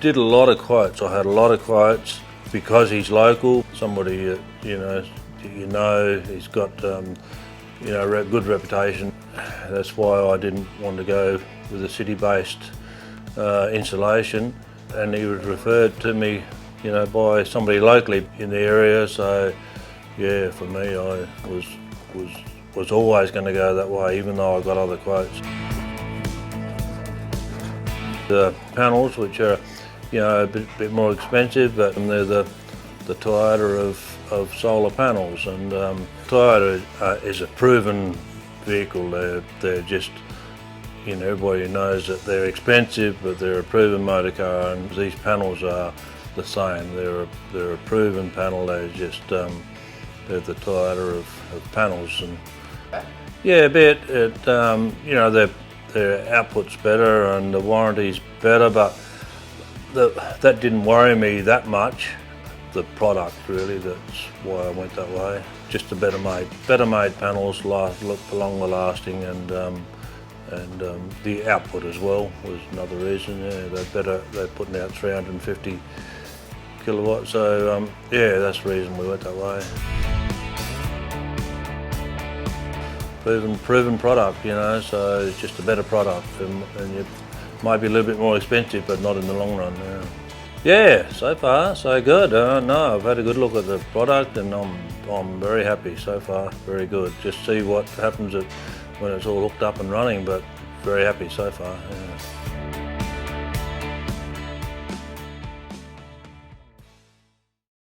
did a lot of quotes. I had a lot of quotes because he's local, somebody that, he's got good reputation. That's why I didn't want to go with a city-based installation, and he was referred to me by somebody locally in the area. So yeah, for me, I was always going to go that way, even though I got other quotes. The panels, which are a bit more expensive, but they're the Toyota of solar panels, and Toyota is a proven vehicle. They're just, everybody knows that they're expensive, but they're a proven motor car, and these panels are the same. They're a proven panel. They're just they're the Toyota of panels, and yeah, a bit. Their output's better and the warranty's better, but that didn't worry me that much. The product, really, that's why I went that way. Just the better made panels, longer lasting, and the output as well was another reason. Yeah, they're putting out 350 kilowatts, so yeah, that's the reason we went that way. Proven product, so it's just a better product, and it might be a little bit more expensive, but not in the long run. Yeah, so far so good. No, I've had a good look at the product, and I'm very happy so far. Very good. Just see what happens when it's all hooked up and running, but very happy so far. Yeah.